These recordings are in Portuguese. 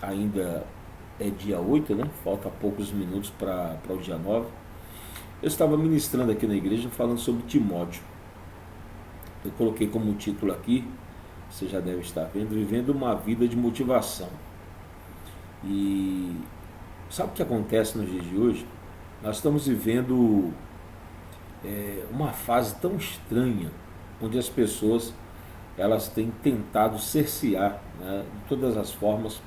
ainda é dia 8, né? Falta poucos minutos para o dia 9. Eu estava ministrando aqui na igreja falando sobre Timóteo. Eu coloquei como título aqui, você já deve estar vendo, vivendo uma vida de motivação. E sabe o que acontece nos dias de hoje? Nós estamos vivendo uma fase tão estranha, onde as pessoas elas têm tentado cercear, né, de todas as formas,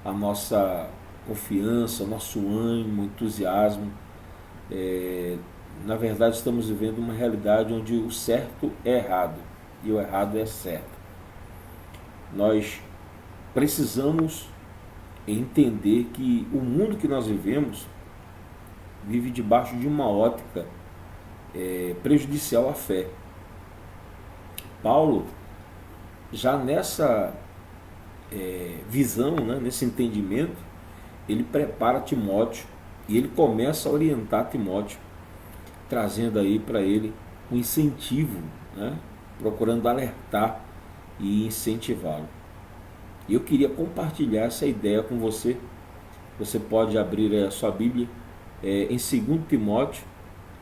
a nossa confiança, nosso ânimo, entusiasmo. É, Na verdade, estamos vivendo uma realidade onde o certo é errado e o errado é certo. Nós precisamos entender que o mundo que nós vivemos vive debaixo de uma ótica prejudicial à fé. Paulo, já nessa visão, né, nesse entendimento, ele prepara Timóteo e ele começa a orientar Timóteo, trazendo aí para ele um incentivo, né, procurando alertar e incentivá-lo. E eu queria compartilhar essa ideia com você. Você pode abrir a sua Bíblia em 2 Timóteo,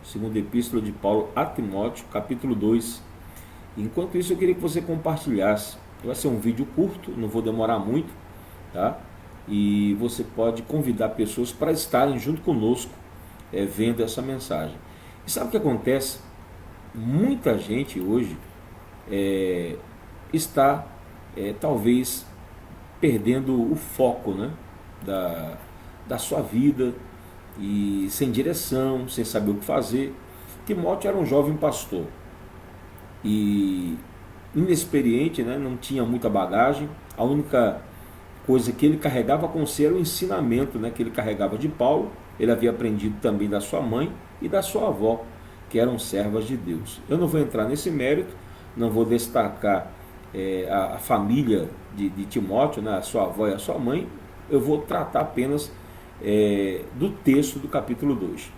segunda epístola de Paulo a Timóteo, capítulo 2. Enquanto isso, eu queria que você compartilhasse. Vai ser um vídeo curto, não vou demorar muito, tá? E você pode convidar pessoas para estarem junto conosco vendo essa mensagem. E sabe o que acontece? Muita gente hoje está talvez perdendo o foco, né, da sua vida, e sem direção, sem saber o que fazer. Timóteo era um jovem pastor e inexperiente, né, não tinha muita bagagem. A única coisa que ele carregava com si era o ensinamento, né, que ele carregava de Paulo. Ele havia aprendido também da sua mãe e da sua avó, que eram servas de Deus. Eu não vou entrar nesse mérito, não vou destacar a família de Timóteo, né, a sua avó e a sua mãe. Eu vou tratar apenas do texto do capítulo 2.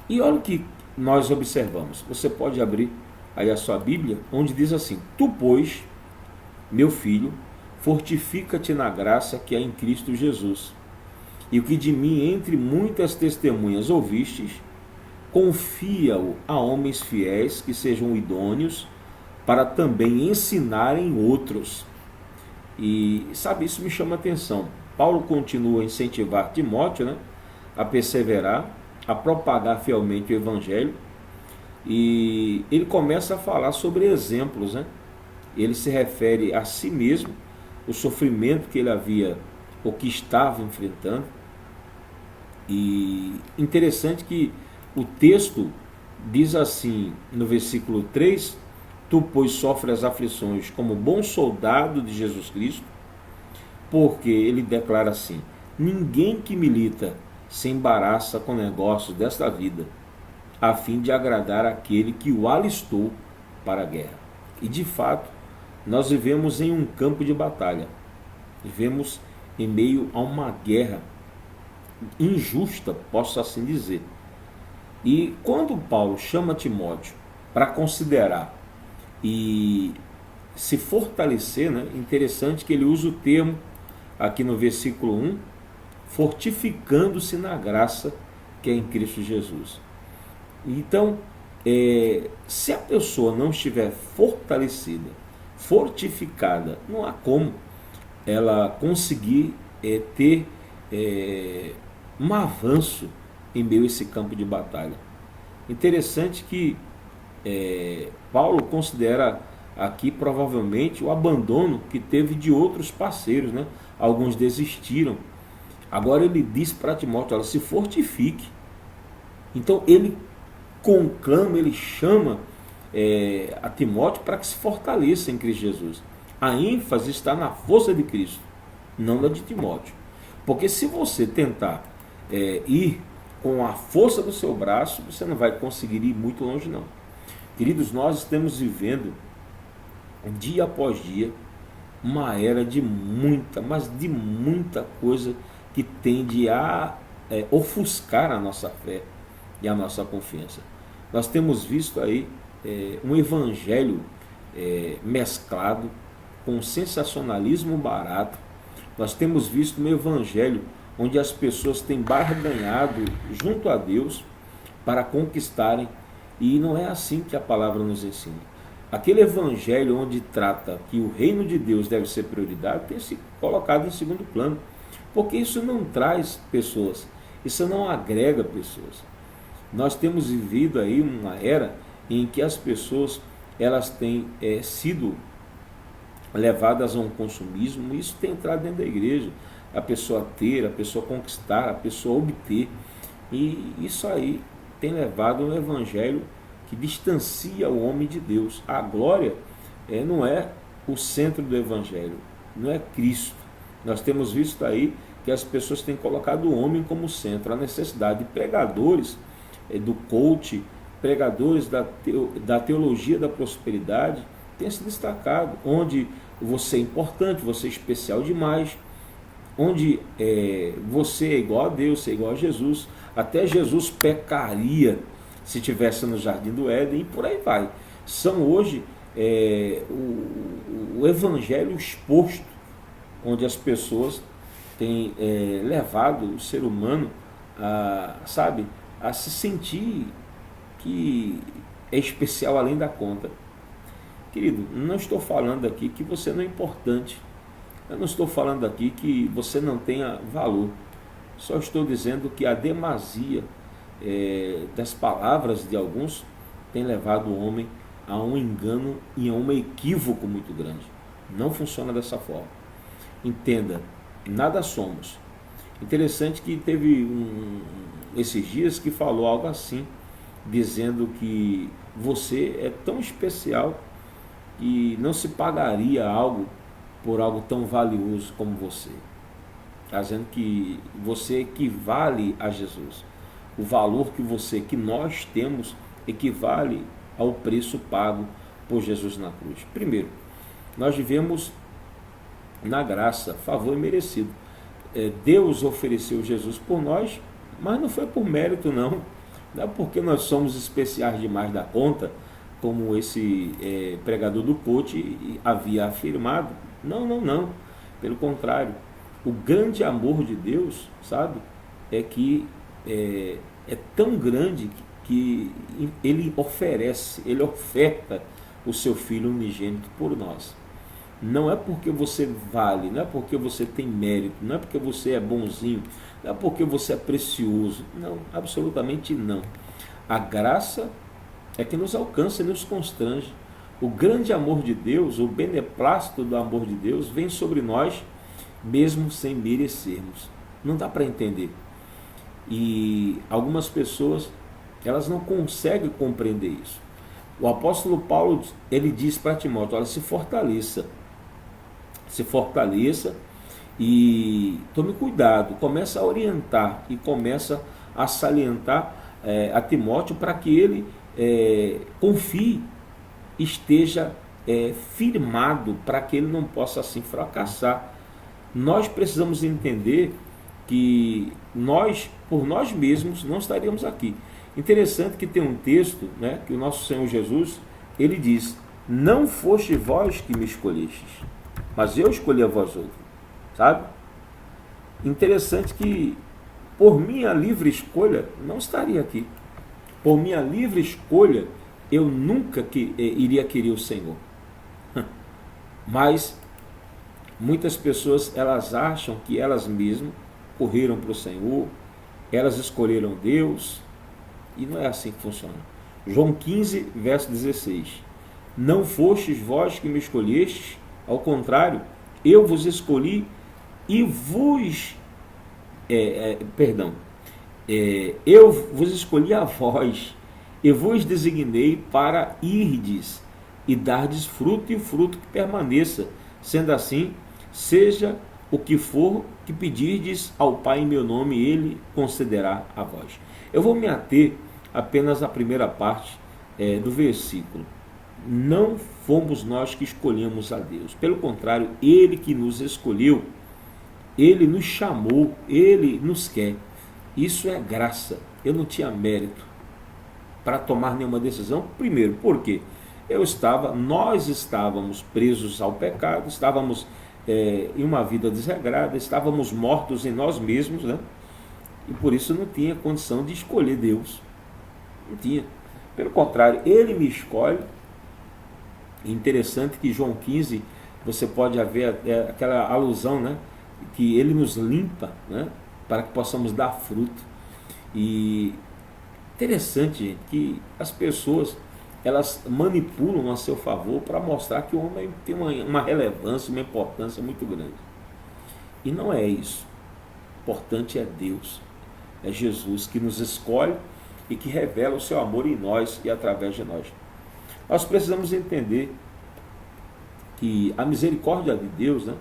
E olha o que nós observamos. Você pode abrir aí a sua Bíblia, onde diz assim: Tu, pois, meu filho, fortifica-te na graça que há em Cristo Jesus. E o que de mim entre muitas testemunhas ouvistes, confia-o a homens fiéis que sejam idôneos para também ensinarem outros. E sabe, isso me chama a atenção. Paulo continua a incentivar Timóteo, né, a perseverar, a propagar fielmente o Evangelho. E ele começa a falar sobre exemplos, né? Ele se refere a si mesmo, o sofrimento que ele havia ou que estava enfrentando. E interessante que o texto diz assim no versículo 3: Tu, pois, sofre as aflições como bom soldado de Jesus Cristo, porque ele declara assim: ninguém que milita se embaraça com negócios desta vida, a fim de agradar aquele que o alistou para a guerra. E de fato, nós vivemos em um campo de batalha, vivemos em meio a uma guerra injusta, posso assim dizer. E quando Paulo chama Timóteo para considerar e se fortalecer, né, interessante que ele usa o termo aqui no versículo 1, fortificando-se na graça que é em Cristo Jesus. Então, se a pessoa não estiver fortalecida, fortificada, não há como ela conseguir ter um avanço em meio a esse campo de batalha. Interessante que Paulo considera aqui provavelmente o abandono que teve de outros parceiros, né? Alguns desistiram. Agora ele diz para Timóteo: ela se fortifique. Então ele conclama, ele chama a Timóteo para que se fortaleça em Cristo Jesus. A ênfase está na força de Cristo, não na de Timóteo. Porque se você tentar ir com a força do seu braço, você não vai conseguir ir muito longe, não. Queridos, nós estamos vivendo dia após dia uma era de muita, mas de muita coisa que tende a ofuscar a nossa fé e a nossa confiança. Nós temos visto aí um evangelho mesclado com sensacionalismo barato, Nós temos visto um evangelho onde as pessoas têm barganhado junto a Deus para conquistarem, e não é assim que a palavra nos ensina. Aquele evangelho onde trata que o reino de Deus deve ser prioridade tem se colocado em segundo plano, porque isso não traz pessoas, isso não agrega pessoas. Nós temos vivido aí uma era em que as pessoas elas têm sido levadas a um consumismo, e isso tem entrado dentro da igreja, a pessoa ter, a pessoa conquistar, a pessoa obter, e isso aí tem levado um evangelho que distancia o homem de Deus. A glória não é o centro do evangelho, não é Cristo. Nós temos visto aí que as pessoas têm colocado o homem como centro. A necessidade de pregadores do coach, pregadores da teologia da prosperidade tem se destacado, onde você é importante, você é especial demais, onde você é igual a Deus, você é igual a Jesus. Até Jesus pecaria se estivesse no Jardim do Éden, e por aí vai. São hoje o evangelho exposto, onde as pessoas têm levado o ser humano a se sentir que é especial além da conta. Querido, não estou falando aqui que você não é importante, eu não estou falando aqui que você não tenha valor, só estou dizendo que a demasia das palavras de alguns tem levado o homem a um engano e a um equívoco muito grande. Não funciona dessa forma. Entenda, nada somos. Interessante que teve esses dias que falou algo assim, dizendo que você é tão especial que não se pagaria algo por algo tão valioso como você. Está dizendo que você equivale a Jesus. O valor que nós temos equivale ao preço pago por Jesus na cruz. Primeiro, nós vivemos na graça, favor imerecido. Deus ofereceu Jesus por nós, mas não foi por mérito não. Não é porque nós somos especiais demais da conta, como esse pregador do coach havia afirmado. Não. Pelo contrário, o grande amor de Deus, sabe, é que é tão grande que ele oferta o seu Filho unigênito por nós. Não é porque você vale, não é porque você tem mérito, não é porque você é bonzinho, não é porque você é precioso. Não, absolutamente não. A graça é que nos alcança e nos constrange. O grande amor de Deus, o beneplácito do amor de Deus vem sobre nós mesmo sem merecermos. Não dá para entender. E algumas pessoas, elas não conseguem compreender isso. O apóstolo Paulo, ele diz para Timóteo, olha, se fortaleça e tome cuidado, começa a orientar e começa a salientar a Timóteo para que ele confie, esteja firmado, para que ele não possa assim fracassar. Nós precisamos entender que nós, por nós mesmos, não estaríamos aqui. Interessante que tem um texto, né, que o nosso Senhor Jesus, ele diz, não foste vós que me escolhestes, mas eu escolhi a vós outros, sabe? Interessante que por minha livre escolha não estaria aqui. Por minha livre escolha eu nunca iria querer o Senhor. Mas muitas pessoas, elas acham que elas mesmas correram para o Senhor, elas escolheram Deus, e não é assim que funciona. João 15, verso 16. Não fostes vós que me escolhestes, ao contrário, eu vos escolhi e eu vos escolhi a vós, e vos designei para irdes e dardes fruto, e fruto que permaneça. Sendo assim, seja o que for que pedirdes ao Pai em meu nome, ele concederá a vós. Eu vou me ater apenas à primeira parte do versículo. Não fomos nós que escolhemos a Deus. Pelo contrário, ele que nos escolheu, ele nos chamou, ele nos quer. Isso é graça. Eu não tinha mérito para tomar nenhuma decisão. Primeiro, por quê? Nós estávamos presos ao pecado, estávamos em uma vida desregrada, estávamos mortos em nós mesmos, né? E por isso não tinha condição de escolher Deus. Não tinha. Pelo contrário, Ele me escolhe. É interessante que João 15, você pode haver aquela alusão, né? Que Ele nos limpa, né? Para que possamos dar fruto. E interessante, gente, que as pessoas, elas manipulam a seu favor para mostrar que o homem tem uma relevância, uma importância muito grande. E não é isso. O importante é Deus. É Jesus que nos escolhe e que revela o seu amor em nós e através de nós. Nós precisamos entender que a misericórdia de Deus, né,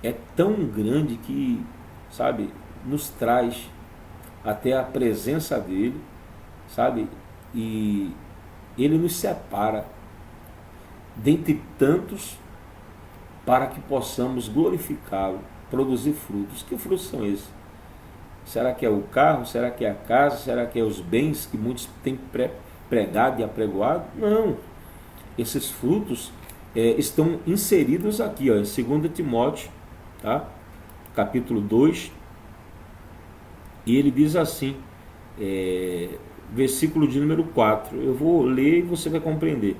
é tão grande que, sabe, nos traz até a presença dele, sabe, e ele nos separa dentre tantos para que possamos glorificá-lo, produzir frutos. Que frutos são esses? Será que é o carro? Será que é a casa? Será que é os bens que muitos têm pregado e apregoado? Não. Esses frutos estão inseridos aqui, ó, em 2 Timóteo, tá? Capítulo 2, e ele diz assim, versículo de número 4, eu vou ler e você vai compreender.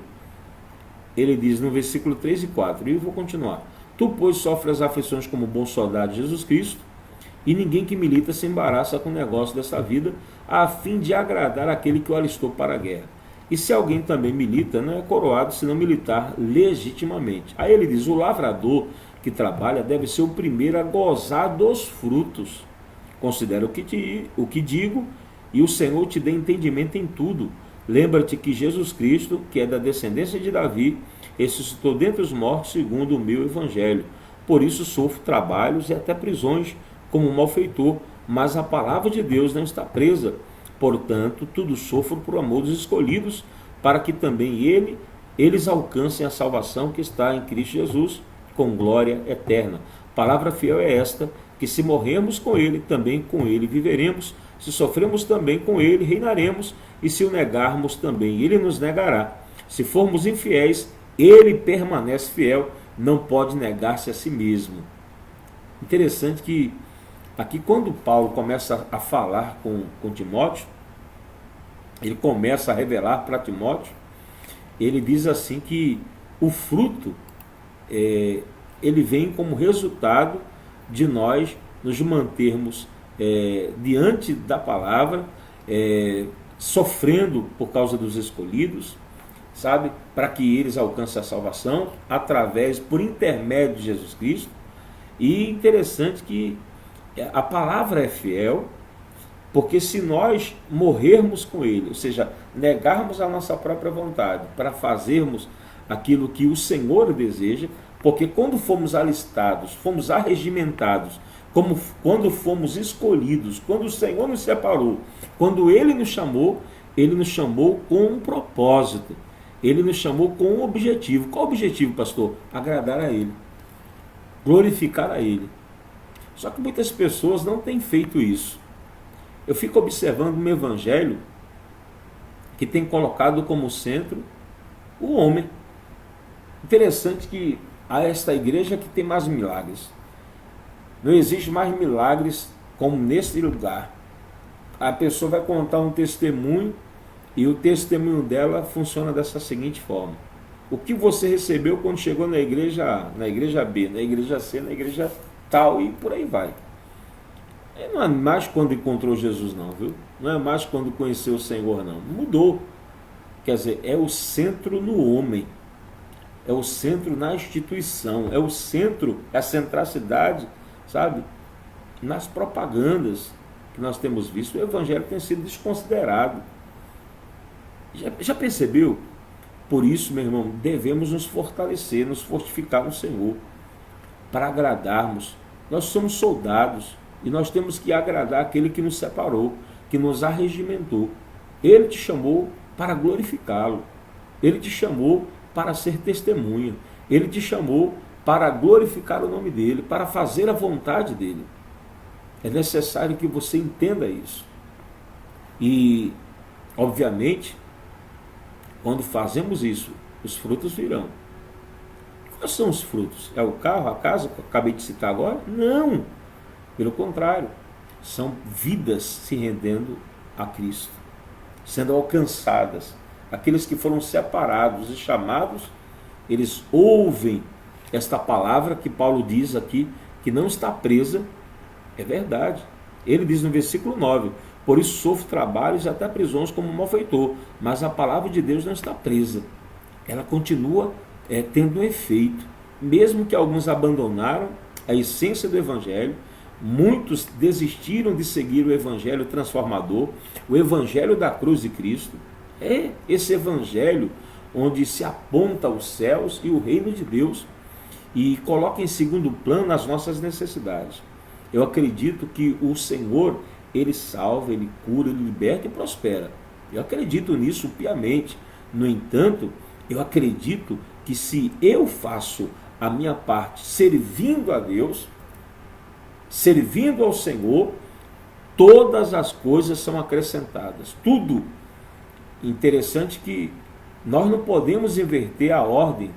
Ele diz no versículo 3 e 4, e eu vou continuar. Tu, pois, sofre as aflições como bom soldado de Jesus Cristo, e ninguém que milita se embaraça com o negócio dessa vida, a fim de agradar aquele que o alistou para a guerra. E se alguém também milita, não é coroado se não militar legitimamente. Aí ele diz, o lavrador que trabalha deve ser o primeiro a gozar dos frutos. Considera o que digo, e o Senhor te dê entendimento em tudo. Lembra-te que Jesus Cristo, que é da descendência de Davi, ressuscitou dentre os mortos segundo o meu evangelho. Por isso sofro trabalhos e até prisões como malfeitor, mas a palavra de Deus não está presa. Portanto, tudo sofro por amor dos escolhidos, para que também eles alcancem a salvação que está em Cristo Jesus, com glória eterna. Palavra fiel é esta, que se morrermos com ele, também com ele viveremos, se sofremos também com ele, reinaremos, e se o negarmos também, ele nos negará. Se formos infiéis, ele permanece fiel, não pode negar-se a si mesmo. Interessante que aqui quando Paulo começa a falar com Timóteo, ele começa a revelar para Timóteo, ele diz assim que o fruto, ele vem como resultado de nós nos mantermos diante da palavra, sofrendo por causa dos escolhidos, sabe, para que eles alcancem a salvação por intermédio de Jesus Cristo. E interessante que a palavra é fiel, porque se nós morrermos com ele, ou seja, negarmos a nossa própria vontade para fazermos aquilo que o Senhor deseja, porque quando fomos alistados, fomos arregimentados, quando fomos escolhidos, quando o Senhor nos separou, quando Ele nos chamou com um propósito, Ele nos chamou com um objetivo. Qual o objetivo, pastor? Agradar a Ele, glorificar a Ele. Só que muitas pessoas não têm feito isso. Eu fico observando um evangelho que tem colocado como centro o homem. Interessante que há esta igreja que tem mais milagres. Não existe mais milagres como nesse lugar. A pessoa vai contar um testemunho e o testemunho dela funciona dessa seguinte forma: o que você recebeu quando chegou na igreja A, na igreja B, na igreja C, na igreja tal, e por aí vai. Não é mais quando encontrou Jesus não, viu? Não é mais quando conheceu o Senhor não. Mudou. Quer dizer, é o centro no homem. É o centro na instituição. É o centro, é a centracidade, sabe? Nas propagandas que nós temos visto, o evangelho tem sido desconsiderado. Já percebeu? Por isso, meu irmão, devemos nos fortalecer, nos fortificar no Senhor, para agradarmos. Nós somos soldados e nós temos que agradar aquele que nos separou, que nos arregimentou. Ele te chamou para glorificá-lo. Ele te chamou para ser testemunha. Ele te chamou para glorificar o nome dele, para fazer a vontade dele. É necessário que você entenda isso. E, obviamente, quando fazemos isso, os frutos virão. Quais são os frutos? É o carro, a casa que eu acabei de citar agora? Não. Pelo contrário, são vidas se rendendo a Cristo, sendo alcançadas. Aqueles que foram separados e chamados, eles ouvem esta palavra que Paulo diz aqui, que não está presa. É verdade. Ele diz no versículo 9: por isso sofro trabalhos e até prisões como malfeitor, mas a palavra de Deus não está presa. Ela continua tendo um efeito. Mesmo que alguns abandonaram a essência do Evangelho, muitos desistiram de seguir o Evangelho transformador, o Evangelho da cruz de Cristo. É esse Evangelho onde se aponta os céus e o reino de Deus e coloca em segundo plano as nossas necessidades. Eu acredito que o Senhor, Ele salva, Ele cura, Ele liberta e prospera. Eu acredito nisso piamente. No entanto, eu acredito que se eu faço a minha parte servindo a Deus, servindo ao Senhor, todas as coisas são acrescentadas. Tudo. Interessante que nós não podemos inverter a ordem.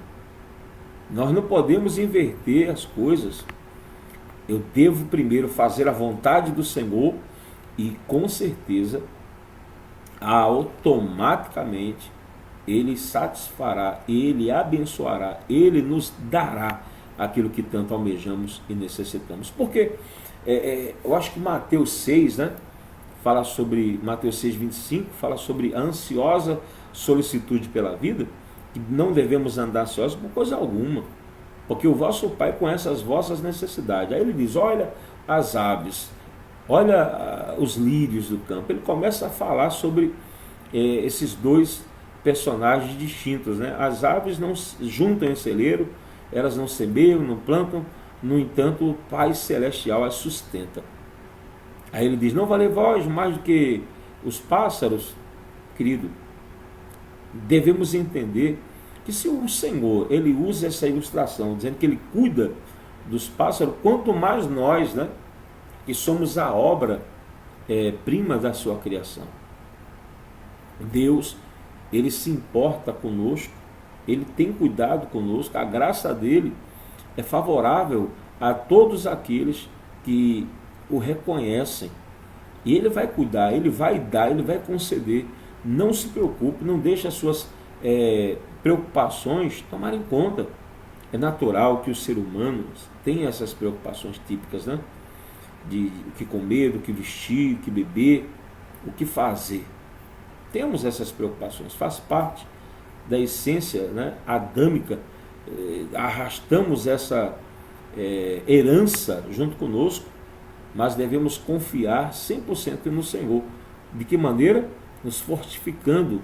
Nós não podemos inverter as coisas. Eu devo primeiro fazer a vontade do Senhor e com certeza, automaticamente, Ele satisfará, Ele abençoará, Ele nos dará aquilo que tanto almejamos e necessitamos. Porque eu acho que Mateus 6, né, fala sobre, Mateus 6, 25, fala sobre a ansiosa solicitude pela vida, que não devemos andar ansiosos por coisa alguma, porque o vosso Pai conhece as vossas necessidades. Aí ele diz, olha as aves, olha os lírios do campo. Ele começa a falar sobre esses dois personagens distintos, né? As aves não juntam em celeiro, elas não semeiam, não plantam, no entanto o Pai Celestial as sustenta. Aí ele diz, não vale vós mais do que os pássaros? Querido, devemos entender que se o Senhor, Ele usa essa ilustração, dizendo que Ele cuida dos pássaros, quanto mais nós, né, que somos a obra prima da sua criação. Deus, Ele se importa conosco, Ele tem cuidado conosco, a graça dEle é favorável a todos aqueles que o reconhecem. E Ele vai cuidar, Ele vai dar, Ele vai conceder. Não se preocupe, não deixe as suas preocupações tomarem conta. É natural que o ser humano tenha essas preocupações típicas, né? De o que comer, do que vestir, o que beber, o que fazer. Temos essas preocupações, faz parte da essência, né, adâmica. Arrastamos essa herança junto conosco, mas devemos confiar 100% no Senhor. De que maneira? Nos fortificando,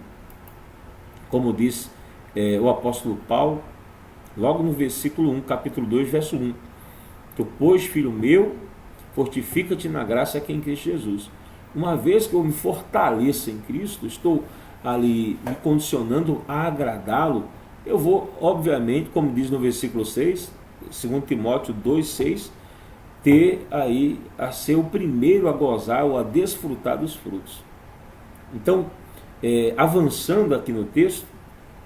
como diz o apóstolo Paulo, logo no versículo 1, capítulo 2, verso 1. Tu, pois, filho meu, fortifica-te na graça que é em Cristo Jesus. Uma vez que eu me fortaleço em Cristo, estou ali me condicionando a agradá-lo, eu vou, obviamente, como diz no versículo 6, 2 Timóteo 2, 6, ter aí a ser o primeiro a gozar ou a desfrutar dos frutos. Então, avançando aqui no texto,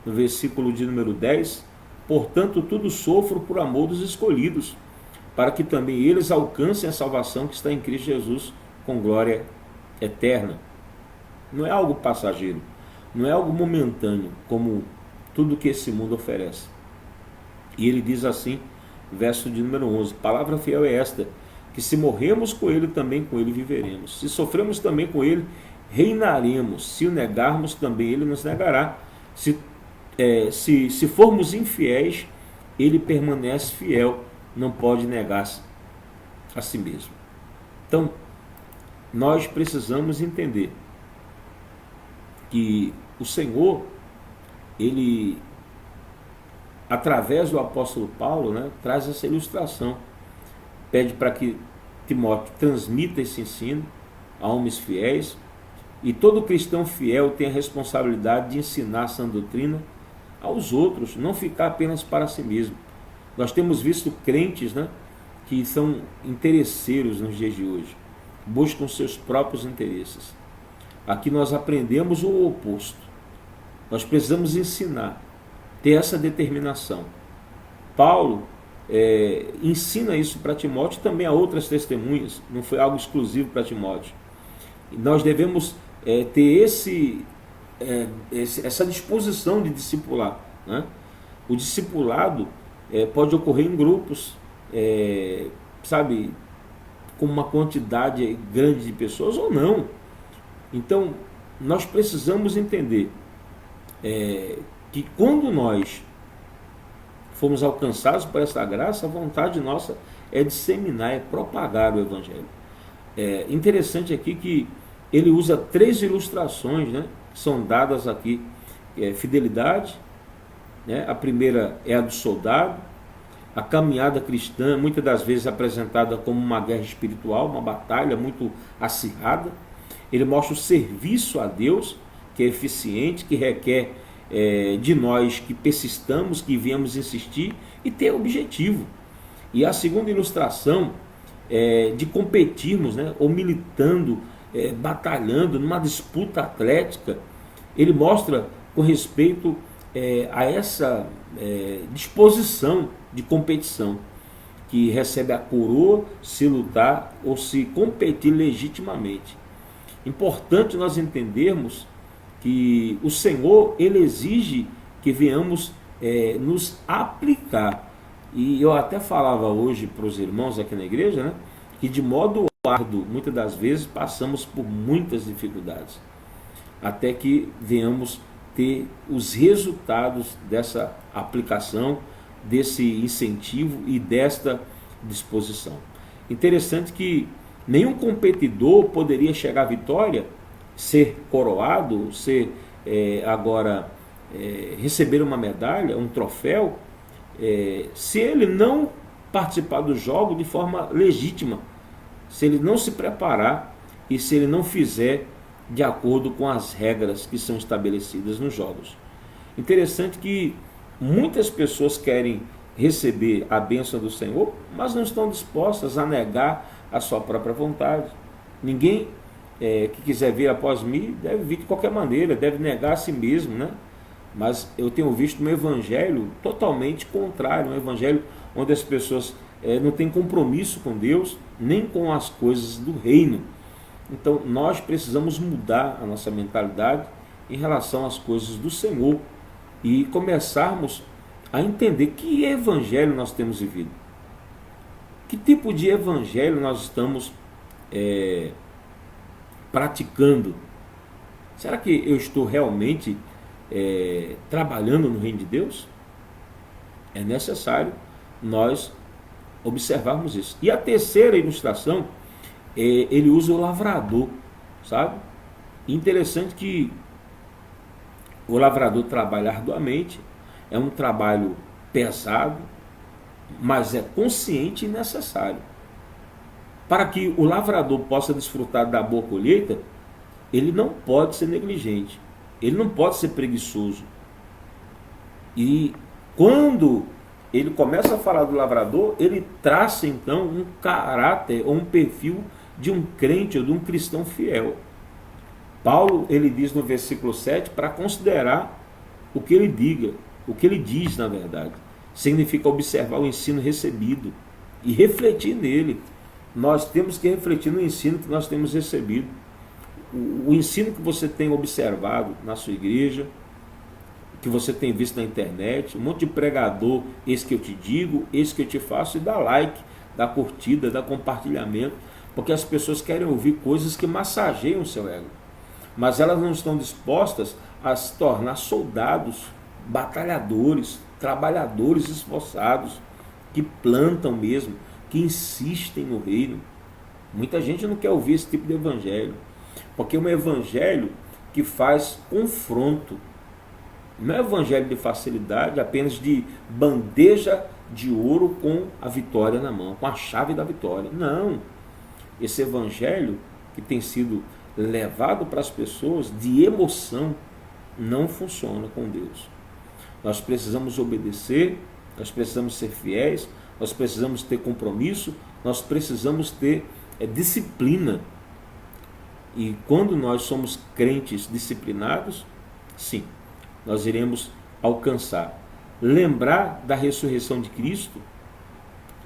no versículo de número 10, portanto, tudo sofro por amor dos escolhidos, para que também eles alcancem a salvação que está em Cristo Jesus com glória eterna. Não é algo passageiro, não é algo momentâneo, como tudo que esse mundo oferece. E ele diz assim, verso de número 11, palavra fiel é esta, que se morremos com ele, também com ele viveremos. Se sofremos também com ele, reinaremos. Se o negarmos, também ele nos negará. Se formos infiéis, ele permanece fiel, não pode negar-se a si mesmo. Então, nós precisamos entender que o Senhor, Ele, através do apóstolo Paulo, né, traz essa ilustração. Pede para que Timóteo transmita esse ensino a homens fiéis, e todo cristão fiel tem a responsabilidade de ensinar essa doutrina aos outros, não ficar apenas para si mesmo. Nós temos visto crentes, né, que são interesseiros nos dias de hoje, buscam seus próprios interesses. Aqui nós aprendemos o oposto. Nós precisamos ensinar, ter essa determinação Paulo ensina isso para Timóteo e também a outras testemunhas, não foi algo exclusivo para Timóteo. E nós devemos ter essa disposição de discipular, né? O discipulado pode ocorrer em grupos, sabe, com uma quantidade grande de pessoas ou não. Então, nós precisamos entender que quando nós fomos alcançados por essa graça, a vontade nossa é disseminar, é propagar o Evangelho. É interessante aqui que ele usa 3 ilustrações, né, que são dadas aqui. Fidelidade, né, a primeira é a do soldado, a caminhada cristã, muitas das vezes apresentada como uma guerra espiritual, uma batalha muito acirrada. Ele mostra o serviço a Deus, que é eficiente, que requer de nós que persistamos, que viemos insistir e ter objetivo. E a segunda ilustração de competirmos, né, ou militando, batalhando numa disputa atlética. Ele mostra com respeito a essa disposição de competição, que recebe a coroa se lutar ou se competir legitimamente. Importante nós entendermos que o Senhor, ele exige que venhamos nos aplicar. E eu até falava hoje para os irmãos aqui na igreja, né, que de modo árduo, muitas das vezes passamos por muitas dificuldades, até que venhamos ter os resultados dessa aplicação, desse incentivo e desta disposição. Interessante que nenhum competidor poderia chegar à vitória, ser coroado, receber uma medalha, um troféu, se ele não participar do jogo de forma legítima, se ele não se preparar e se ele não fizer de acordo com as regras que são estabelecidas nos jogos. Interessante que muitas pessoas querem receber a bênção do Senhor, mas não estão dispostas a negar a sua própria vontade. Ninguém que quiser vir após mim deve vir de qualquer maneira, deve negar a si mesmo, né? Mas eu tenho visto um evangelho totalmente contrário, um evangelho onde as pessoas não têm compromisso com Deus, nem com as coisas do reino. Então nós precisamos mudar a nossa mentalidade em relação às coisas do Senhor e começarmos a entender que evangelho nós temos vivido. Que tipo de evangelho nós estamos praticando? Será que eu estou realmente trabalhando no reino de Deus? É necessário nós observarmos isso. E a terceira ilustração, ele usa o lavrador, sabe? Interessante que o lavrador trabalha arduamente, é um trabalho pesado, mas é consciente e necessário. Para que o lavrador possa desfrutar da boa colheita, ele não pode ser negligente, ele não pode ser preguiçoso. E quando ele começa a falar do lavrador, ele traça então um caráter ou um perfil de um crente ou de um cristão fiel. Paulo, ele diz no versículo 7 para considerar o que ele diga, o que ele diz na verdade. Significa observar o ensino recebido e refletir nele. Nós temos que refletir no ensino que nós temos recebido. O ensino que você tem observado na sua igreja, que você tem visto na internet, um monte de pregador, esse que eu te digo, esse que eu te faço, e dá like, dá curtida, dá compartilhamento, porque as pessoas querem ouvir coisas que massageiam o seu ego, mas elas não estão dispostas a se tornar soldados, batalhadores, trabalhadores esforçados, que plantam mesmo, que insistem no reino. Muita gente não quer ouvir esse tipo de evangelho, porque é um evangelho que faz confronto. Não é evangelho de facilidade, apenas de bandeja de ouro com a vitória na mão, com a chave da vitória. Não. Esse evangelho que tem sido levado para as pessoas de emoção não funciona com Deus. Nós precisamos obedecer, nós precisamos ser fiéis, nós precisamos ter compromisso, nós precisamos ter disciplina. E quando nós somos crentes disciplinados, sim, nós iremos alcançar lembrar da ressurreição de Cristo,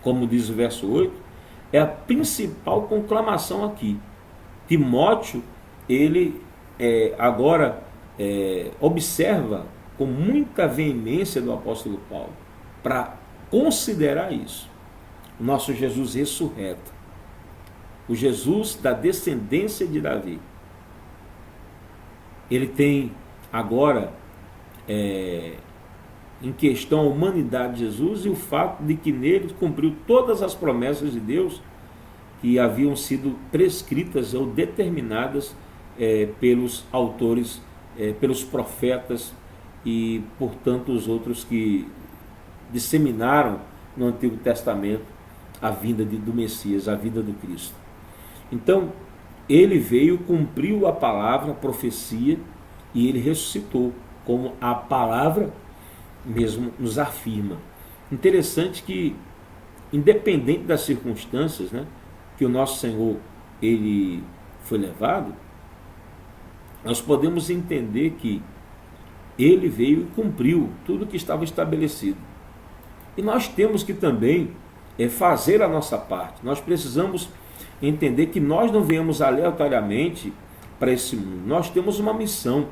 como diz o verso 8, é a principal conclamação aqui. Timóteo, ele agora observa com muita veemência do apóstolo Paulo, para considerar isso. O nosso Jesus ressurreto, o Jesus da descendência de Davi, ele tem agora em questão a humanidade de Jesus e o fato de que nele cumpriu todas as promessas de Deus que haviam sido prescritas ou determinadas pelos autores, pelos profetas e por tantos outros que disseminaram no Antigo Testamento a vinda do Messias, a vinda do Cristo. Então, ele veio, cumpriu a palavra, a profecia, e ele ressuscitou, como a palavra mesmo nos afirma. Interessante que, independente das circunstâncias, né, que o nosso Senhor ele foi levado, nós podemos entender que ele veio e cumpriu tudo que estava estabelecido. E nós temos que também fazer a nossa parte. Nós precisamos entender que nós não viemos aleatoriamente para esse mundo. Nós temos uma missão,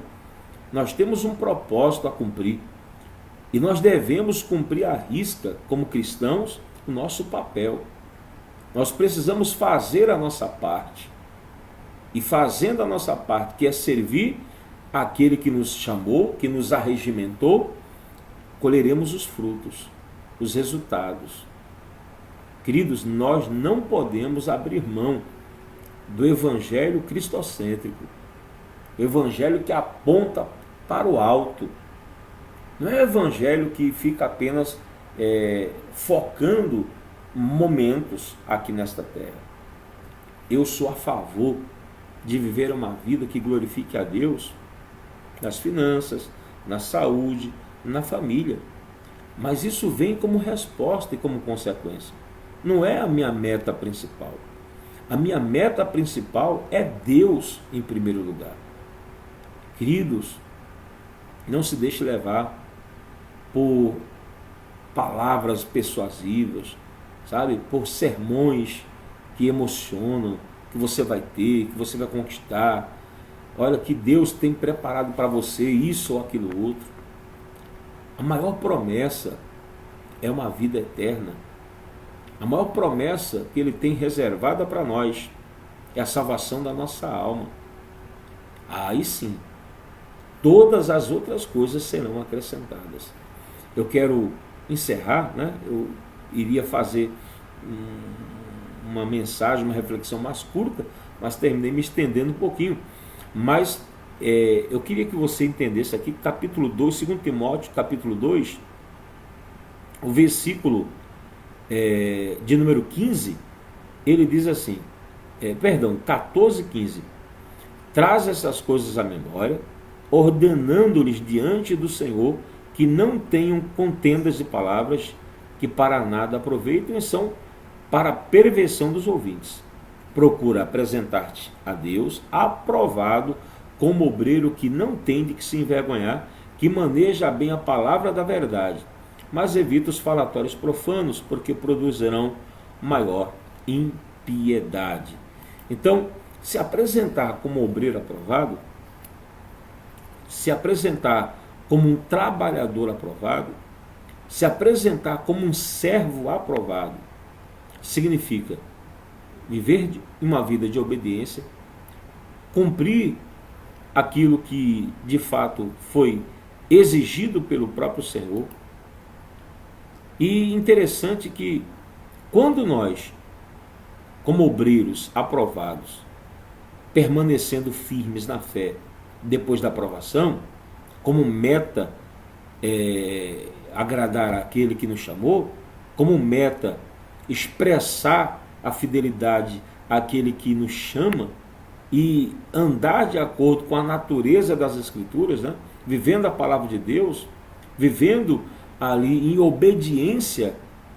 nós temos um propósito a cumprir. E nós devemos cumprir à risca, como cristãos, o nosso papel. Nós precisamos fazer a nossa parte. E fazendo a nossa parte, que é servir aquele que nos chamou, que nos arregimentou, colheremos os frutos, os resultados. Queridos, nós não podemos abrir mão do evangelho cristocêntrico, o evangelho que aponta para o alto. Não é o evangelho que fica apenas focando momentos aqui nesta terra. Eu sou a favor de viver uma vida que glorifique a Deus nas finanças, na saúde, na família. Mas isso vem como resposta e como consequência. Não é a minha meta principal. A minha meta principal é Deus em primeiro lugar. Queridos, não se deixe levar por palavras persuasivas, sabe? Por sermões que emocionam, que você vai ter, que você vai conquistar. Olha que Deus tem preparado para você isso ou aquilo outro. A maior promessa é uma vida eterna. A maior promessa que Ele tem reservada para nós é a salvação da nossa alma. Aí sim, todas as outras coisas serão acrescentadas. Eu quero encerrar, né? Eu iria fazer uma mensagem, uma reflexão mais curta, mas terminei me estendendo um pouquinho. Mas eu queria que você entendesse aqui, capítulo 2, 2 Timóteo, capítulo 2, o versículo de número 15, ele diz assim, 14, 15, traz essas coisas à memória, ordenando-lhes diante do Senhor que não tenham contendas de palavras que para nada aproveitam e são para a perversão dos ouvintes. Procura apresentar-te a Deus aprovado como obreiro que não tem de que se envergonhar, que maneja bem a palavra da verdade, mas evita os falatórios profanos, porque produzirão maior impiedade. Então, se apresentar como obreiro aprovado, se apresentar como um trabalhador aprovado, se apresentar como um servo aprovado, significa viver uma vida de obediência, cumprir aquilo que de fato foi exigido pelo próprio Senhor. E interessante que quando nós, como obreiros aprovados, permanecendo firmes na fé depois da aprovação, como meta agradar aquele que nos chamou, como meta expressar a fidelidade àquele que nos chama e andar de acordo com a natureza das Escrituras, né? Vivendo a palavra de Deus, vivendo ali em obediência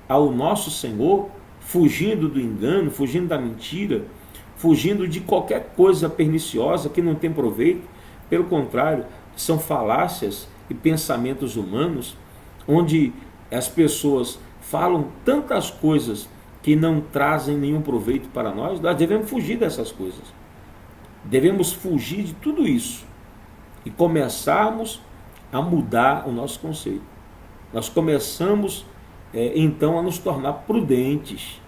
ao nosso Senhor, fugindo do engano, fugindo da mentira, fugindo de qualquer coisa perniciosa que não tem proveito, pelo contrário, são falácias e pensamentos humanos. onde as pessoas falam tantas coisas que não trazem nenhum proveito para nós, nós devemos fugir dessas coisas. Devemos fugir de tudo isso e começarmos a mudar o nosso conceito. Nós começamos então a nos tornar prudentes.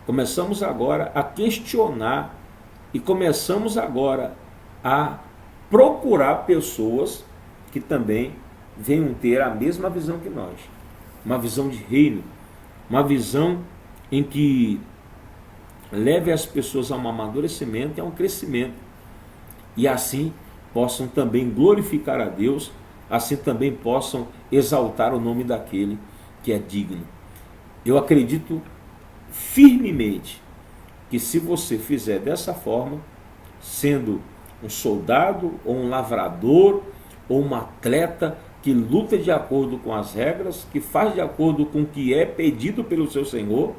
Começamos agora a questionar e começamos agora a procurar pessoas que também venham ter a mesma visão que nós. Uma visão de reino, uma visão em que leve as pessoas a um amadurecimento e a um crescimento. E assim possam também glorificar a Deus, assim também possam exaltar o nome daquele que é digno. Eu acredito firmemente que se você fizer dessa forma, sendo um soldado ou um lavrador ou um atleta que luta de acordo com as regras, que faz de acordo com o que é pedido pelo seu Senhor,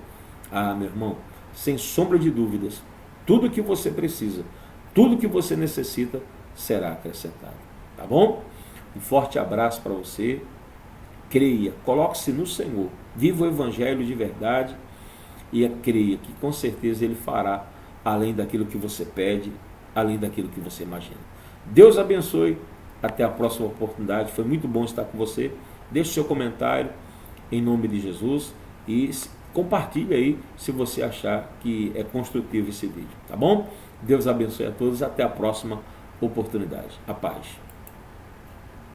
meu irmão, sem sombra de dúvidas, tudo que você precisa, tudo que você necessita será acrescentado. Tá bom? Um forte abraço para você. Creia, coloque-se no Senhor, viva o Evangelho de verdade e creia que com certeza Ele fará além daquilo que você pede, além daquilo que você imagina. Deus abençoe, até a próxima oportunidade, foi muito bom estar com você. Deixe seu comentário em nome de Jesus e compartilhe aí se você achar que é construtivo esse vídeo, tá bom? Deus abençoe a todos, até a próxima oportunidade. A paz.